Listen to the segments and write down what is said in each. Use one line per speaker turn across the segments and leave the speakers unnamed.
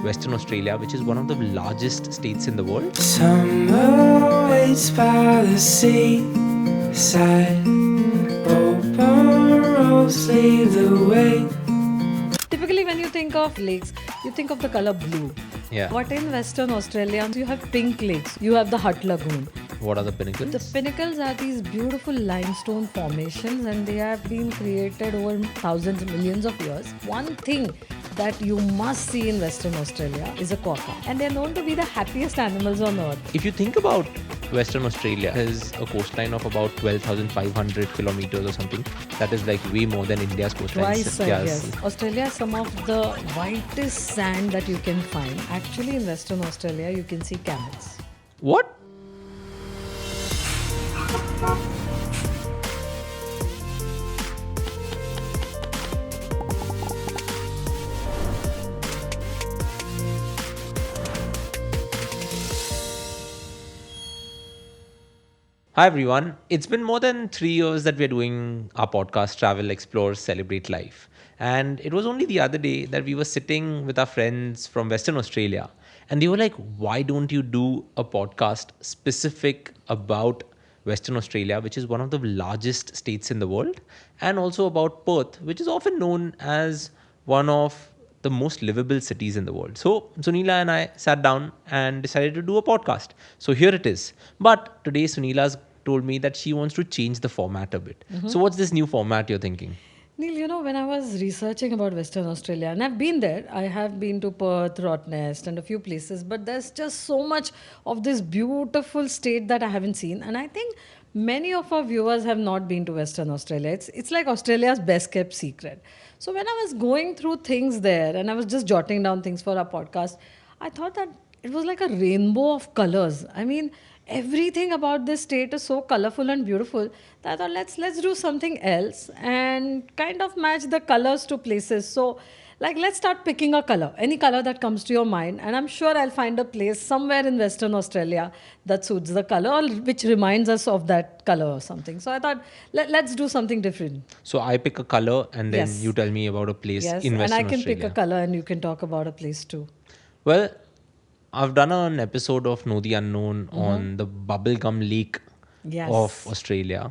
Western Australia, which is one of the largest states in the world.
Summer waits by the sea side. Open roads lead the way.
Typically, when you think of lakes, you think of the color blue.
Yeah.
But in Western Australia, you have pink lakes. You have the Hutt Lagoon.
What are the pinnacles?
The pinnacles are these beautiful limestone formations, and they have been created over thousands, millions of years. One thing that you must see in Western Australia is a quokka, and they're known to be the happiest animals on earth.
If you think about Western Australia, has a coastline of about 12,500 kilometers or something. That is like way more than India's coastline.
Twice, I guess. Australia has some of the whitest sand that you can find. Actually, in Western Australia, you can see camels.
What? Hi everyone. It's been more than 3 years that we're doing our podcast Travel, Explore, Celebrate Life. And it was only the other day that we were sitting with our friends from Western Australia and they were like, why don't you do a podcast specific about Western Australia, which is one of the largest states in the world, and also about Perth, which is often known as one of the most livable cities in the world. So Sunila and I sat down and decided to do a podcast. So here it is. But today Sunila's told me that she wants to change the format a bit. So what's this new format you're thinking?
Neil, when I was researching about Western Australia, and I've been there, I have been to Perth, Rottnest, and a few places, but there's just so much of this beautiful state that I haven't seen. And I think many of our viewers have not been to Western Australia. It's like Australia's best kept secret. So when I was going through things there and I was just jotting down things for our podcast, I thought that it was like a rainbow of colors. I mean, everything about this state is so colorful and beautiful that I thought let's do something else and kind of match the colors to places. So like let's start picking a color, any color that comes to your mind, and I'm sure I'll find a place somewhere in Western Australia that suits the color or which reminds us of that color or something. So I thought let's do something different.
So I pick a color and then
Yes.
you tell me about a place
Yes,
in
and
Western
I can
Australia.
pick a color and you can talk about a place too.
Well, I've done an episode of Know the Unknown on the bubblegum lake
Yes.
of Australia.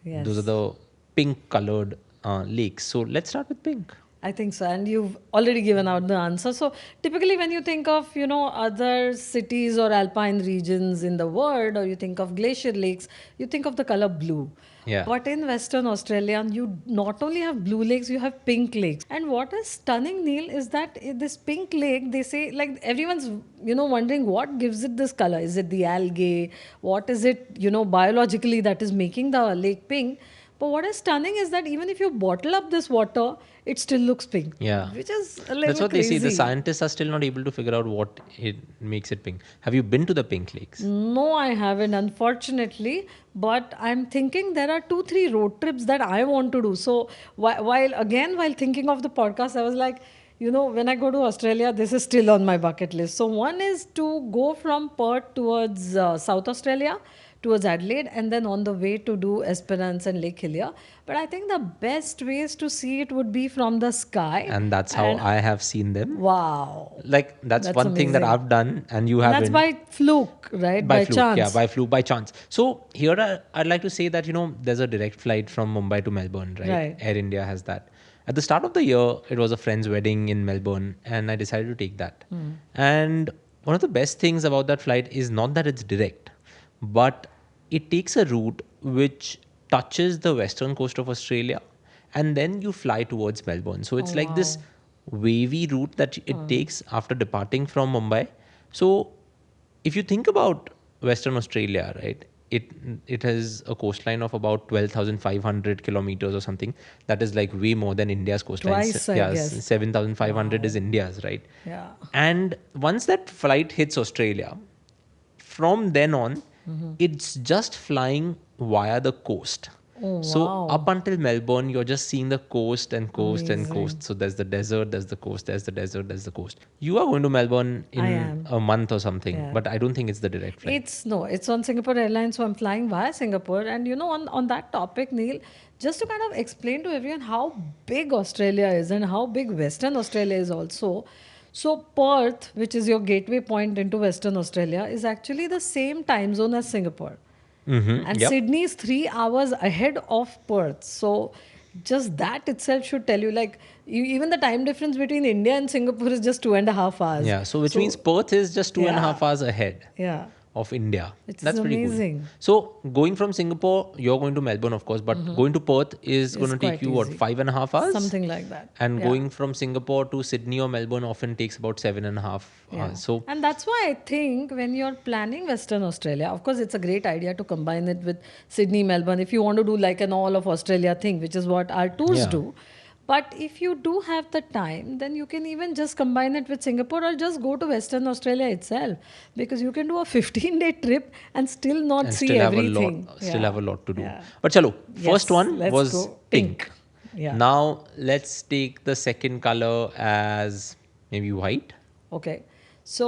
Yes.
Those are the pink colored lakes. So let's start with pink.
I think so. And you've already given out the answer. So typically when you think of, other cities or alpine regions in the world, or you think of glacier lakes, you think of the color blue.
Yeah.
But in Western Australia, you not only have blue lakes, you have pink lakes. And what is stunning, Neil, is that this pink lake, they say, like everyone's, wondering what gives it this color. Is it the algae? What is it, biologically that is making the lake pink? But what is stunning is that even if you bottle up this water, it still looks pink.
Yeah.
Which is a little
That's what
crazy.
they say. The scientists are still not able to figure out what it makes it pink. Have you been to the pink lakes?
No, I haven't, unfortunately. But I'm thinking there are 2-3 road trips that I want to do. So while thinking of the podcast, I was like, when I go to Australia, this is still on my bucket list. So one is to go from Perth towards South Australia, towards Adelaide, and then on the way to do Esperance and Lake Hillier. But I think the best ways to see it would be from the sky.
And that's how I have seen them.
Wow.
Like that's one thing that
amazing.
I've done and you
And
haven't.
that's by fluke, right? By
fluke,
chance.
Yeah, by fluke, by chance. So here I'd like to say that, there's a direct flight from Mumbai to Melbourne, right?
Right.
Air India has that. At the start of the year, it was a friend's wedding in Melbourne and I decided to take that. And one of the best things about that flight is not that it's direct, but it takes a route which touches the western coast of Australia and then you fly towards Melbourne. So it's like this wavy route that it takes after departing from Mumbai. So if you think about Western Australia, right, it has a coastline of about 12,500 kilometers or something. That is like way more than India's coastline.
Twice, I guess.
7,500 is India's, right?
Yeah.
And once that flight hits Australia, from then on, it's just flying via the coast.
Oh,
So
wow.
up until Melbourne, you're just seeing the coast and coast and
Amazing.
coast. So there's the desert, there's the coast, there's the desert, there's the coast. You are going to Melbourne
I
in
am.
a month or something,
Yeah.
but I don't think it's the direct flight.
It's on Singapore Airlines, so I'm flying via Singapore. And on that topic, Neil, just to kind of explain to everyone how big Australia is and how big Western Australia is also. So Perth, which is your gateway point into Western Australia, is actually the same time zone as Singapore. And
Yep.
Sydney is 3 hours ahead of Perth. So just that itself should tell you, like, even the time difference between India and Singapore is just 2.5 hours.
Yeah. So which means
So,
Perth is just two and a
yeah,
half hours ahead
yeah,
of India.
which is
That's pretty good.
amazing.
So going from Singapore, you're going to Melbourne, of course, but going to Perth is going
It's
to take
quite
you what,
easy.
5.5 hours?
Something like that.
And
Yeah.
going from Singapore to Sydney or Melbourne often takes about 7.5
Yeah.
hours. So
And that's why I think when you're planning Western Australia, of course, it's a great idea to combine it with Sydney, Melbourne, if you want to do like an all of Australia thing, which is what our tours
Yeah.
do. But if you do have the time, then you can even just combine it with Singapore or just go to Western Australia itself, because you can do a 15-day trip and still not
and
see
still have
everything.
still have a lot to do.
Yeah.
But chalo, first
Yes,
one
let's
was
go.
pink.
Yeah.
Now let's take the second color as maybe white.
Okay. So,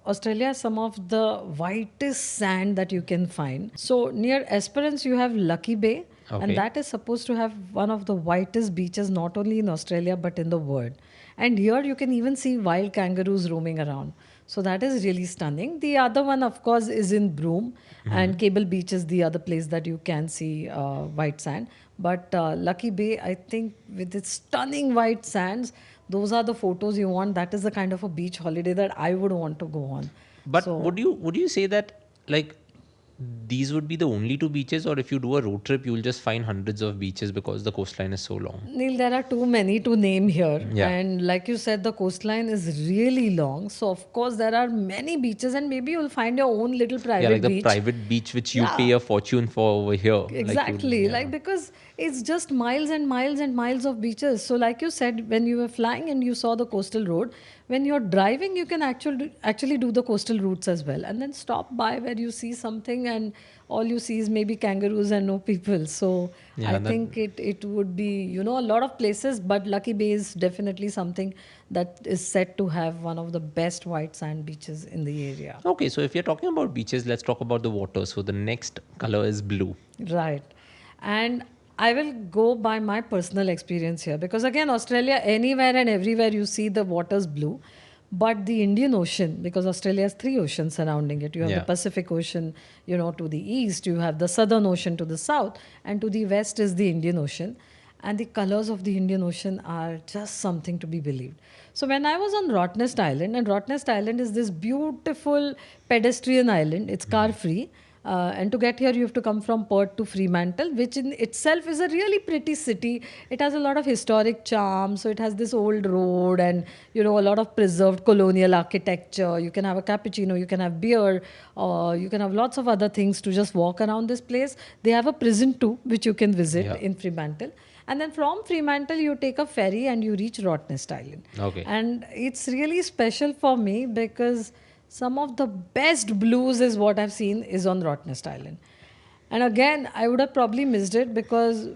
Australia has some of the whitest sand that you can find. So, near Esperance, you have Lucky Bay,
Okay.
and that is supposed to have one of the whitest beaches not only in Australia but in the world. And here you can even see wild kangaroos roaming around. So, that is really stunning. The other one, of course, is in Broome, and Cable Beach is the other place that you can see white sand. But Lucky Bay, I think, with its stunning white sands, those are the photos you want. That is the kind of a beach holiday that I would want to go on.
But
So,
would you say that like these would be the only two beaches, or if you do a road trip, you'll just find hundreds of beaches because the coastline is so long?
Neil, there are too many to name here.
Yeah.
And like you said, the coastline is really long. So, of course, there are many beaches, and maybe you'll find your own little
Yeah,
private
like the
beach.
private beach which you
Yeah.
pay a fortune for over here. Like
Exactly.
yeah.
Like, because it's just miles and miles and miles of beaches. So, like you said, when you were flying and you saw the coastal road, when you're driving, you can actually do the coastal routes as well. And then stop by where you see something and all you see is maybe kangaroos and no people. So,
Yeah,
I
that-
think it would be, a lot of places, but Lucky Bay is definitely something that is said to have one of the best white sand beaches in the area.
Okay, so if you're talking about beaches, let's talk about the water. So the next color is blue.
Right. And I will go by my personal experience here, because again, Australia, anywhere and everywhere you see the water's blue. But the Indian Ocean, because Australia has 3 oceans surrounding it. You have
Yeah.
the Pacific Ocean, to the east, you have the Southern Ocean to the south, and to the west is the Indian Ocean. And the colors of the Indian Ocean are just something to be believed. So when I was on Rottnest Island, and Rottnest Island is this beautiful pedestrian island, it's car free. And to get here, you have to come from Perth to Fremantle, which in itself is a really pretty city. It has a lot of historic charm. So it has this old road and, a lot of preserved colonial architecture. You can have a cappuccino, you can have beer, you can have lots of other things to just walk around this place. They have a prison too, which you can visit
Yeah.
in Fremantle. And then from Fremantle, you take a ferry and you reach Rottnest Island.
Okay.
And it's really special for me because some of the best blues is what I've seen is on Rottnest Island. And again, I would have probably missed it because,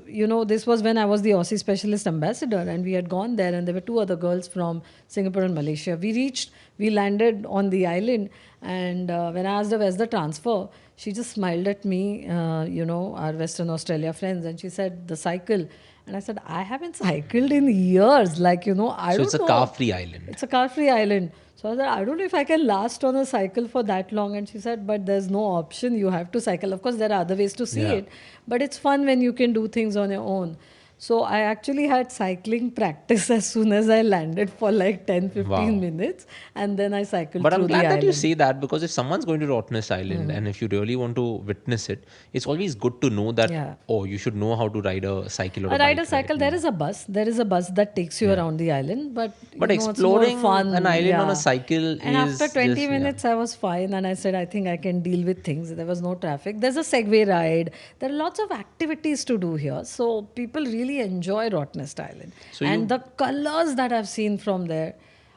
this was when I was the Aussie Specialist Ambassador and we had gone there and there were 2 other girls from Singapore and Malaysia. We landed on the island and when I asked her where's the transfer, she just smiled at me, our Western Australia friends, and she said, the cycle. And I said, I haven't cycled in years. I
So
don't
it's a
know.
car-free island.
It's a car-free island. So I said, I don't know if I can last on a cycle for that long. And she said, but there's no option. You have to cycle. Of course, there are other ways to see
Yeah.
it. But it's fun when you can do things on your own. So I actually had cycling practice as soon as I landed for like 10, 15
Wow.
minutes. And then I cycled
But
through
I'm
the
glad that
island.
you say that, because if someone's going to Rottnest Island and if you really want to witness it, it's always good to know that,
Yeah.
you should know how to ride a cycle or a
A rider
bike,
cycle,
right?
there is a bus. There is a bus that takes you around the island. But,
But
it's more
exploring
fun.
an island on
yeah.
a cycle
And
is
after 20
just- yeah.
minutes, I was fine. And I said, I think I can deal with things. There was no traffic. There's a Segway ride. There are lots of activities to do here. So people really enjoy Rottnest Island.
So
and the colors that I've seen from there,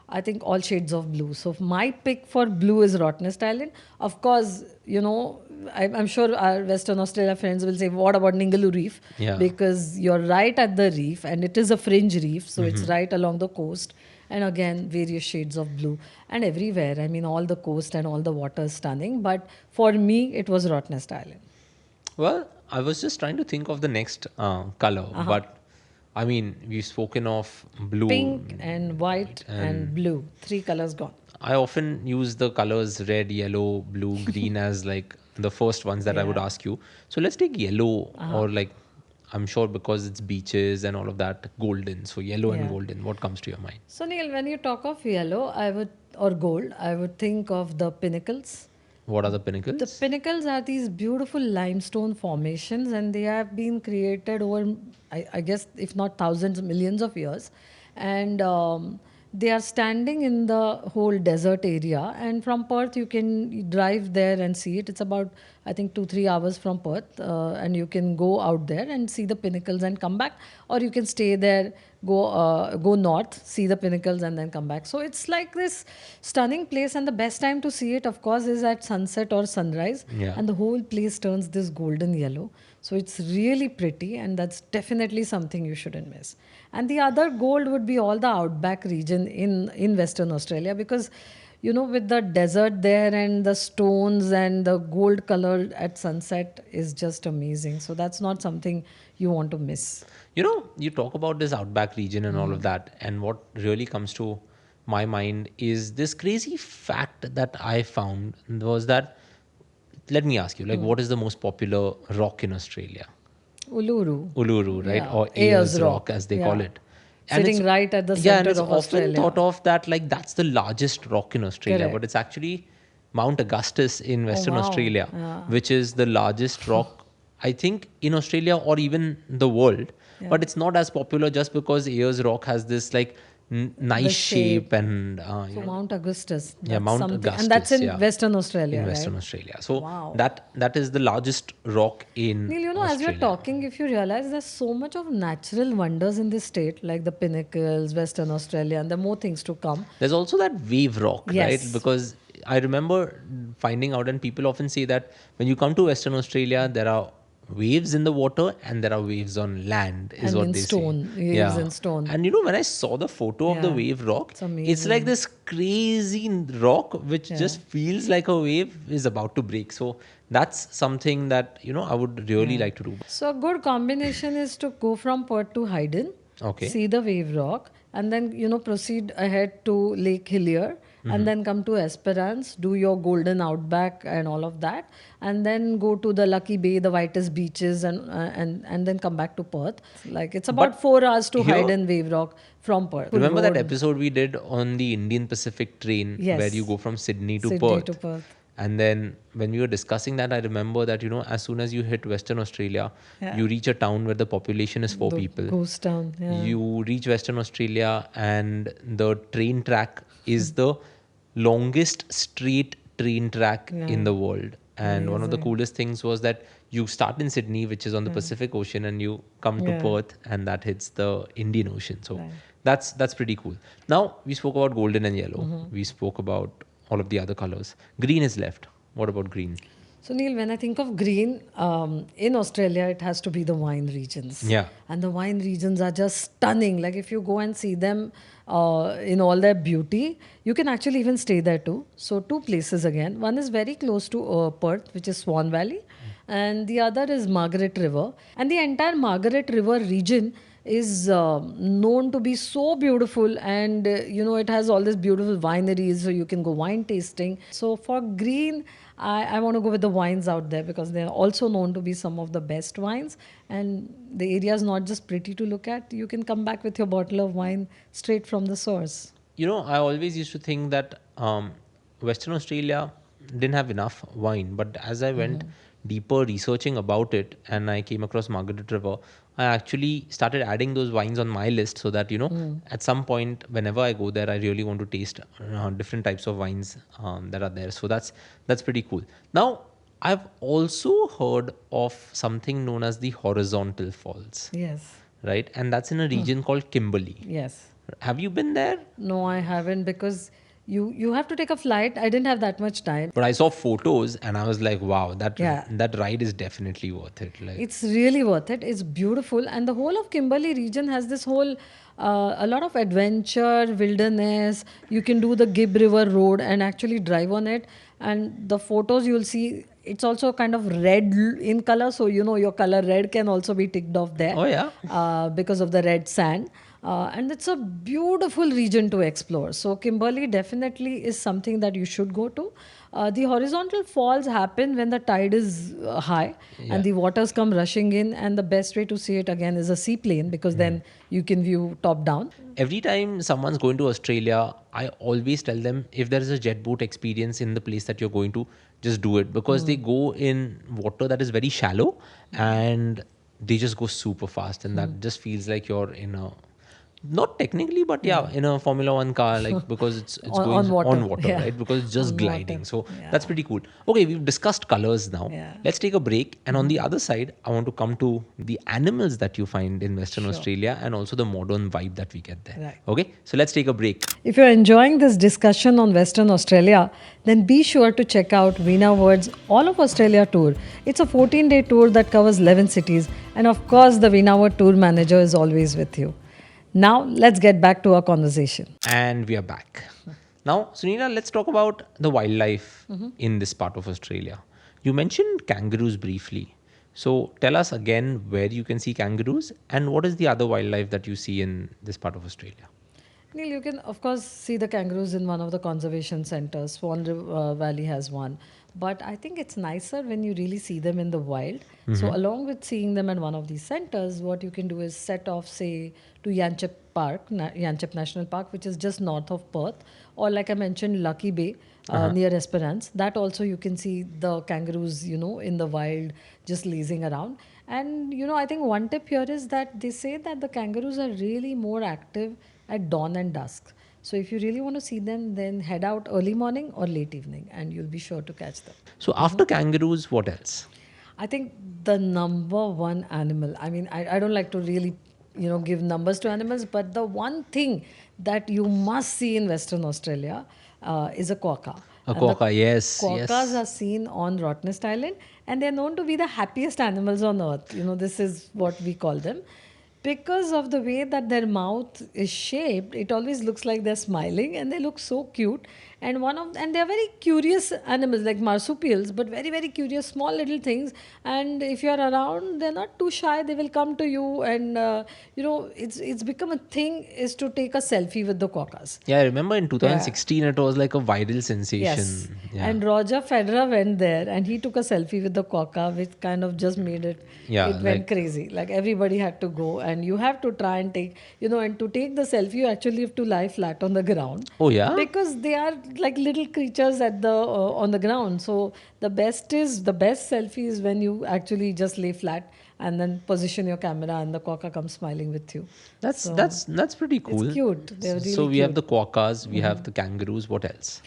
I think all shades of blue. So my pick for blue is Rottnest Island. Of course, I'm sure our Western Australia friends will say, what about Ningaloo Reef?
Yeah.
Because you're right at the reef and it is a fringe reef. So it's right along the coast. And again, various shades of blue. And everywhere, all the coast and all the water is stunning. But for me, it was Rottnest Island.
Well, I was just trying to think of the next color, but I mean, we've spoken of blue,
Pink and white and blue. Three colors gone.
I often use the colors red, yellow, blue, green as like the first ones that I would
Yeah.
ask you. So let's take yellow, or like, I'm sure because it's beaches and all of that, golden. So yellow and
Yeah.
golden, what comes to your mind?
So Neil, when you talk of yellow, I would or gold, I would think of the pinnacles.
What are the
The
pinnacles?
pinnacles are these beautiful limestone formations, and they have been created over, I guess, if not thousands, millions of years. And they are standing in the whole desert area. And from Perth, you can drive there and see it. It's about, I think, 2-3 hours from Perth, and you can go out there and see the pinnacles and come back, or you can stay there, go north, see the pinnacles, and then come back. So it's like this stunning place, and the best time to see it, of course, is at sunset or sunrise,
Yeah.
and the whole place turns this golden yellow. So it's really pretty, and that's definitely something you shouldn't miss. And the other gold would be all the outback region in Western Australia, because with the desert there and the stones and the gold color at sunset is just amazing. So that's not something you want to miss.
You talk about this outback region and all of that, and what really comes to my mind is this crazy fact that I found was that, let me ask you, like, what is the most popular rock in Australia?
Uluru.
Uluru, right?
Yeah.
Or
Ayers
Ayers Rock, as they call
Yeah.
it.
Sitting right at the
Yeah, and
center
it's
of
often
Australia.
thought of that like that's the largest rock in Australia,
Correct.
but it's actually Mount Augustus in Western
wow.
Australia,
Yeah.
which is the largest rock, I think, in Australia or even the world. But it's not as popular just because Ayers Rock has this like nice
The
shape,
shape.
and
So Mount Augustus.
yeah,
That's
Mount
something, and that's
Augustus,
in
yeah,
Western Australia,
in
right?
Western Australia. So
Wow.
that is the largest rock in
Neil, as we're
Australia.
talking, if you realize there's so much of natural wonders in this state, like the Pinnacles, Western Australia, and there are more things to come.
There's also that wave rock, right?
Yes.
Because I remember finding out, and people often say that when you come to Western Australia, there are waves in the water and there are waves on land, is
And
what
in
they
stone,
say.
waves
Yeah.
in stone.
And when I saw the photo of the
Yeah.
wave rock,
It's
it's like
amazing.
this crazy rock which
Yeah.
just feels like a wave is about to break. So that's something that, I would really like to do.
So a good combination is to go from Perth to Haydn,
Okay.
see the wave rock, and then proceed ahead to Lake Hillier, and then come to Esperance, do your golden outback and all of that, and then go to the Lucky Bay, the whitest beaches, and then come back to Perth. Like it's about
But
4 hours to
here-
Haydn Wave Rock from Perth.
Remember that
Road,
episode we did on the Indian Pacific train
Yes.
where you go from Sydney to
Sydney
Perth?
to Perth.
And then when we were discussing that, I remember that, as soon as you hit Western Australia,
Yeah.
you reach a town where the population is 4
The
people.
ghost town. Yeah.
You reach Western Australia, and the train track is the longest straight train track in the world. And one of the coolest things was that you start in Sydney, which is on the Pacific Ocean, and you come to
Yeah.
Perth, and that hits the Indian Ocean. So
Right.
that's pretty cool. Now we spoke about golden and yellow. We spoke about all of the other colors. Green is left. What about green?
So Neil, when I think of green, in Australia, it has to be the wine regions.
Yeah.
And the wine regions are just stunning. Like if you go and see them in all their beauty, you can actually even stay there too. So two places again. One is very close to Perth, which is Swan Valley, and the other is Margaret River. And the entire Margaret River region is known to be so beautiful, and it has all these beautiful wineries, so you can go wine tasting. So for green, I want to go with the wines out there, because they're also known to be some of the best wines, and the area is not just pretty to look at. You can come back with your bottle of wine straight from the source.
I always used to think that Western Australia didn't have enough wine, but as I went deeper researching about it and I came across Margaret River, I actually started adding those wines on my list, so that at some point whenever I go there, I really want to taste different types of wines that are there. So that's pretty cool. Now I've also heard of something known as the horizontal falls,
Yes.
right? And that's in a region called Kimberley.
Yes.
Have you been there?
No, I haven't, because you have to take a flight. I didn't have that much time.
But I saw photos and I was like, wow, that
Yeah.
that ride is definitely worth it. Like,
It's really worth it. It's beautiful, and the whole of Kimberley region has this whole a lot of adventure, wilderness. You can do the Gibb River Road and actually drive on it, and the photos you'll see it's also kind of red in color. So, your color red can also be ticked off there
Oh, yeah.
because of the red sand. And it's a beautiful region to explore. So, Kimberley definitely is something that you should go to. The horizontal falls happen when the tide is high and the waters come rushing in. And the best way to see it again is a seaplane, because then you can view top down.
Every time someone's going to Australia, I always tell them, if there is a jet boat experience in the place that you're going to, just do it, because they go in water that is very shallow and they just go super fast, and that just feels like you're in a, not technically, but yeah, in a Formula One car, like, because it's
On
going
water.
on water,
Yeah.
right? Because it's just
On
gliding.
water.
So
Yeah.
that's pretty cool. Okay, we've discussed colors now.
Yeah.
Let's take a break. And on the other side, I want to come to the animals that you find in Western Australia and also the modern vibe that we get there.
Right.
Okay, so let's take a break.
If you're enjoying this discussion on Western Australia, then be sure to check out Veena Word's All of Australia tour. It's a 14-day tour that covers 11 cities, and of course, the Veena Word tour manager is always with you. Now, let's get back to our conversation.
And we are back. Now, Sunila, let's talk about the wildlife in this part of Australia. You mentioned kangaroos briefly. So tell us again where you can see kangaroos and what is the other wildlife that you see in this part of Australia.
Neil, you can, of course, see the kangaroos in one of the conservation centers. Swan Valley has one. But I think it's nicer when you really see them in the wild. So, along with seeing them at one of these centers, what you can do is set off, say, to Yanchep National Park, which is just north of Perth, or like I mentioned, Lucky Bay near Esperance. That also you can see the kangaroos, in the wild, just lazing around. And, I think one tip here is that they say that the kangaroos are really more active at dawn and dusk. So if you really want to see them, then head out early morning or late evening, and you'll be sure to catch them.
So after kangaroos, what else?
I think the number one animal, I mean, I don't like to really, give numbers to animals, but the one thing that you must see in Western Australia is a quokka.
A
And
quokka,
the
yes,
Quokkas
yes.
are seen on Rottnest Island, and they're known to be the happiest animals on earth. This is what we call them. Because of the way that their mouth is shaped, it always looks like they're smiling, and they look so cute. And they're very curious animals, like marsupials, but very, very curious, small little things. And if you're around, they're not too shy. They will come to you, and it's become a thing is to take a selfie with the quokkas.
Yeah, I remember in 2016 it was like a viral sensation.
Yes.
Yeah.
And Roger Federer went there and he took a selfie with the quokka, which kind of just made it,
Yeah,
it went
like-
crazy. Like everybody had to go, and you have to try and take, and to take the selfie, you actually have to lie flat on the ground.
Oh, yeah?
Because they are like little creatures on the ground. So the best selfie is when you actually just lay flat and then position your camera and the quokka comes smiling with you.
That's pretty cool.
It's cute. They're really
So we have
cute.
the quokkas, we have the kangaroos. What else?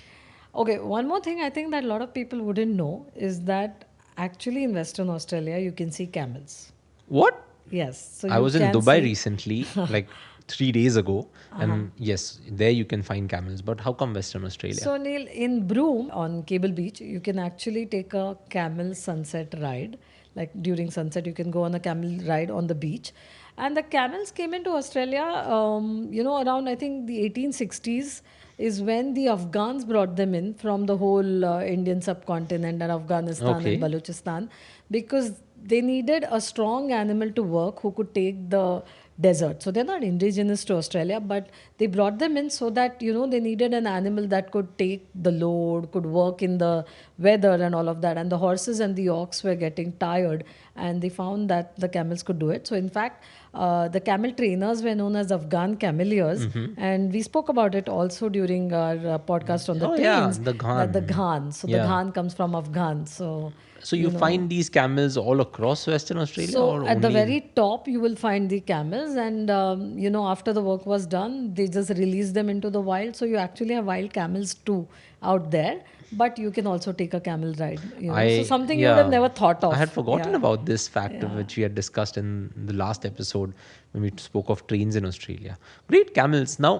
Okay, one more thing I think that a lot of people wouldn't know is that actually in Western Australia you can see camels.
What?
Yes. So
I
you
was in
can
Dubai
see-
recently, like 3 days ago, and yes, there you can find camels. But how come Western Australia?
So Neil, in Broome on Cable Beach, you can actually take a camel sunset ride. Like during sunset, you can go on a camel ride on the beach. And the camels came into Australia, around I think the 1860s is when the Afghans brought them in from the whole Indian subcontinent and Afghanistan
Okay.
and Balochistan, because they needed a strong animal to work who could take the desert. So they're not indigenous to Australia, but they brought them in so that, they needed an animal that could take the load, could work in the weather and all of that. And the horses and the ox were getting tired, and they found that the camels could do it. So in fact, the camel trainers were known as Afghan cameliers, and we spoke about it also during our podcast on the
Oh, yeah,
trains.
the
that the
Ghan.
Ghan. So
Yeah.
the Ghan comes from Afghan.
So you find these camels all across Western Australia,
So
or
at the
only in-
very top, you will find the camels, and after the work was done, they just release them into the wild. So you actually have wild camels too out there, but you can also take a camel ride. So something you would have
yeah,
never thought of.
I had forgotten
Yeah.
about this fact which we had discussed in the last episode when we spoke of trains in Australia. Great camels. Now,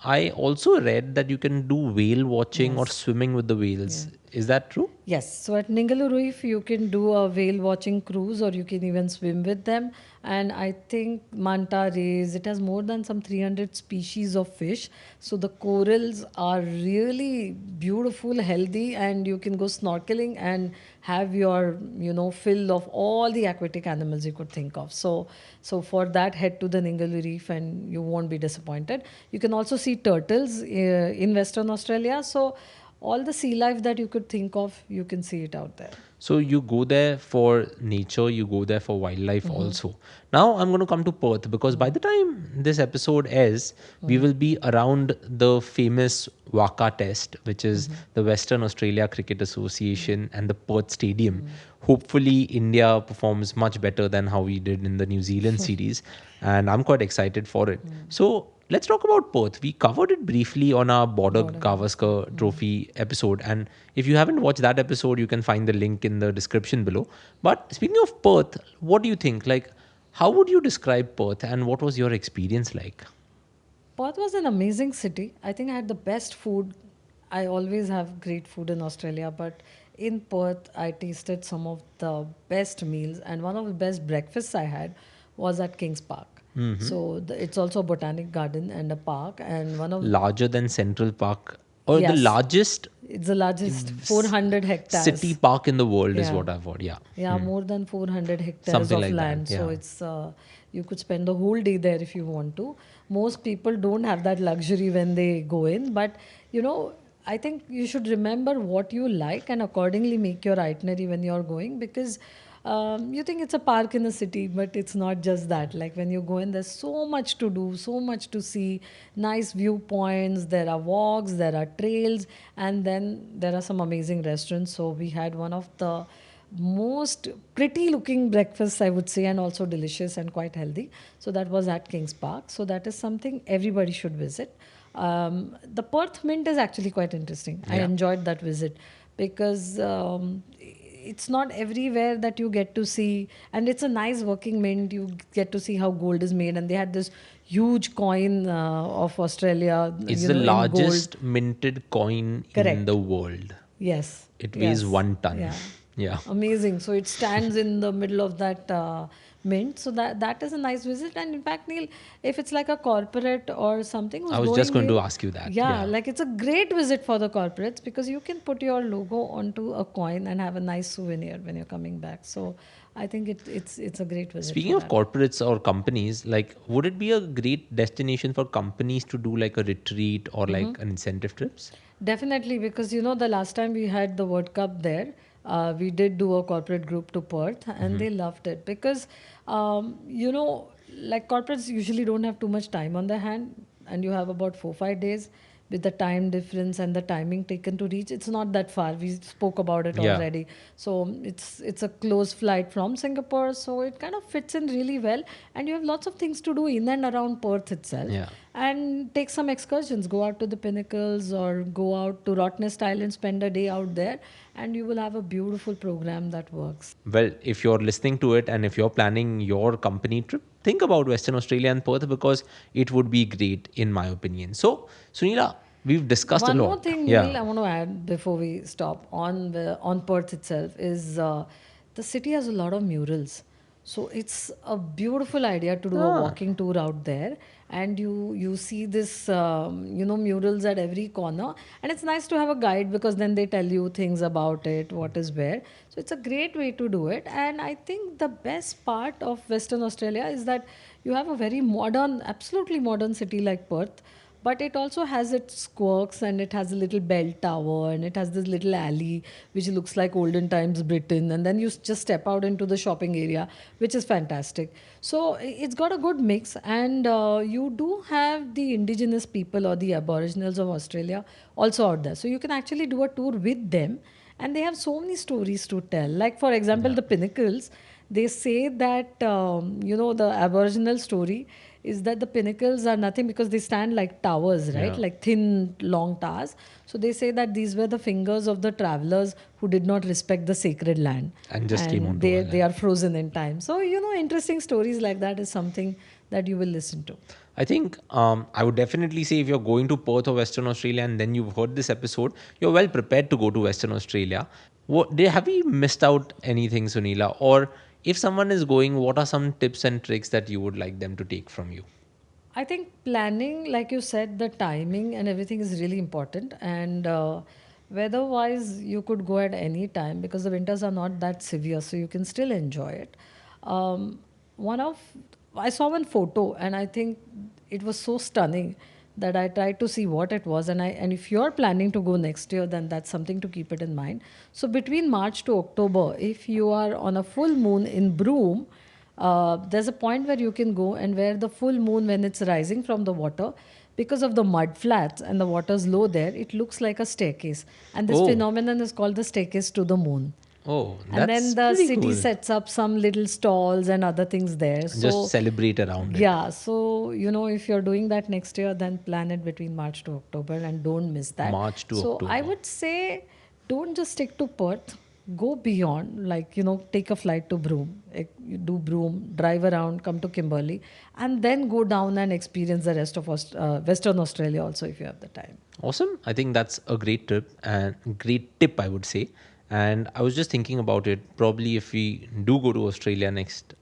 I also read that you can do whale watching or swimming with the whales. Is that true?
Yes, so at Ningaloo Reef, you can do a whale watching cruise or you can even swim with them. And I think manta rays, it has more than some 300 species of fish. So the corals are really beautiful, healthy, and you can go snorkeling and have your, fill of all the aquatic animals you could think of. So for that, head to the Ningaloo Reef and you won't be disappointed. You can also see turtles in Western Australia. So all the sea life that you could think of, you can see it out there.
So you go there for nature, you go there for wildlife also. Now I'm going to come to Perth because by the time this episode airs, we will be around the famous Waka Test, which is the Western Australia Cricket Association and the Perth Stadium. Hopefully, India performs much better than how we did in the New Zealand series, and I'm quite excited for it. So let's talk about Perth. We covered it briefly on our Border Gavaskar Trophy episode. And if you haven't watched that episode, you can find the link in the description below. But speaking of Perth, what do you think? Like, how would you describe Perth and what was your experience like?
Perth was an amazing city. I think I had the best food. I always have great food in Australia, but in Perth, I tasted some of the best meals, and one of the best breakfasts I had was at Kings Park. So it's also a botanic garden and a park, and one of
Larger than Central Park or the
Yes.
largest
it's the largest 400 hectares.
city park in the world is
Yeah.
what I've heard. Yeah.
Yeah, more than 400 hectares
Something
of
like that,
land. So
yeah.
it's you could spend the whole day there if you want to. Most people don't have that luxury when they go in, but I think you should remember what you like and accordingly make your itinerary when you're going because you think it's a park in a city, but it's not just that. Like when you go in, there's so much to do, so much to see, nice viewpoints, there are walks, there are trails, and then there are some amazing restaurants. So we had one of the most pretty looking breakfasts, I would say, and also delicious and quite healthy. So that was at Kings Park. So that is something everybody should visit. The Perth Mint is actually quite interesting. I
Yeah.
enjoyed that visit because it's not everywhere that you get to see, and it's a nice working mint. You get to see how gold is made, and they had this huge coin of Australia.
It's
you
the
know, in gold.
largest minted coin in
Correct.
the world.
Yes.
It weighs
yes.
1 ton.
Yeah.
Yeah.
Amazing. So it stands in the middle of that mint. So that is a nice visit. And in fact, Neil, if it's like a corporate or something, who's
I was just going to
there-
ask you that.
Yeah, like it's a great visit for the corporates because you can put your logo onto a coin and have a nice souvenir when you're coming back. So I think it's a great visit.
Speaking
for
of
that.
corporates or companies, like, would it be a great destination for companies to do like a retreat or like an incentive trips?
Definitely, because the last time we had the World Cup there, we did do a corporate group to Perth and they loved it because, like corporates usually don't have too much time on their hand and you have about 4-5 days with the time difference and the timing taken to reach. It's not that far. We spoke about it
Yeah.
already. So it's a close flight from Singapore. So it kind of fits in really well. And you have lots of things to do in and around Perth itself
Yeah.
and take some excursions. Go out to the Pinnacles or go out to Rottnest Island, spend a day out there, and you will have a beautiful program that works.
Well, if you're listening to it and if you're planning your company trip, think about Western Australia and Perth because it would be great in my opinion. So, Sunila, we've discussed
One
a lot.
more thing, Neil, I want to add before we stop on Perth itself is the city has a lot of murals. So it's a beautiful idea to do a walking tour out there, and you see this murals at every corner, and it's nice to have a guide because then they tell you things about it, what is where. So it's a great way to do it, and I think the best part of Western Australia is that you have a very modern, absolutely modern city like Perth. But it also has its quirks and it has a little bell tower and it has this little alley which looks like olden times Britain. And then you just step out into the shopping area, which is fantastic. So it's got a good mix. And you do have the indigenous people or the Aboriginals of Australia also out there. So you can actually do a tour with them. And they have so many stories to tell. Like, for example, the Pinnacles, they say that, the Aboriginal story is that the pinnacles are nothing because they stand like towers, right?
Yeah.
Like thin, long towers. So they say that these were the fingers of the travelers who did not respect the sacred land.
And just came onto
they
our
are frozen in time. So, interesting stories like that is something that you will listen to.
I think I would definitely say if you're going to Perth or Western Australia and then you've heard this episode, you're well prepared to go to Western Australia. Have we missed out anything, Sunila? Or if someone is going, what are some tips and tricks that you would like them to take from you?
I think planning, like you said, the timing and everything is really important. And weather-wise, you could go at any time because the winters are not that severe, so you can still enjoy it. Um, one of I saw one photo, and I think it was so stunning that I tried to see what it was. And if you're planning to go next year, then that's something to keep it in mind. So between March to October, if you are on a full moon in Broome, there's a point where you can go and where the full moon, when it's rising from the water, because of the mud flats and the water's low there, it looks like a staircase. And this
Oh,
phenomenon is called the staircase to the moon.
oh,
And
that's
then the
pretty
city
cool.
sets up some little stalls and other things there.
Just
So,
celebrate around it.
yeah, so if you're doing that next year, then plan it between March to October and don't miss that.
March to
So, I
October.
would say don't just stick to Perth, go beyond, like, take a flight to Broome, you do Broome, drive around, come to Kimberley, and then go down and experience the rest of Western Australia also if you have the time.
Awesome. I think that's a great trip and great tip, I would say. And I was just thinking about it. Probably if we do go to Australia next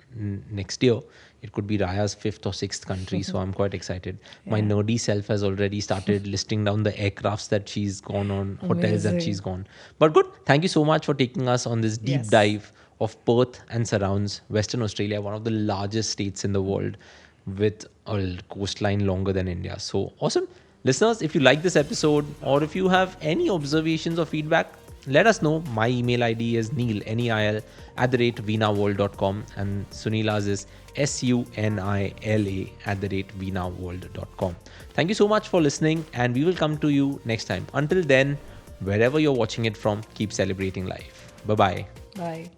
year, it could be Raya's fifth or sixth country. So I'm quite excited. My
Yeah.
nerdy self has already started listing down the aircrafts that she's gone on, hotels that she's
Amazing.
gone. But good. Thank you so much for taking us on this deep
Yes.
dive of Perth and surrounds, Western Australia, one of the largest states in the world with a coastline longer than India. So awesome. Listeners, if you like this episode or if you have any observations or feedback, let us know. My email ID is neil, Neil, @veenaworld.com, and Sunila's is SUNILA @veenaworld.com. Thank you so much for listening, and we will come to you next time. Until then, wherever you're watching it from, keep celebrating life. Bye bye.
Bye.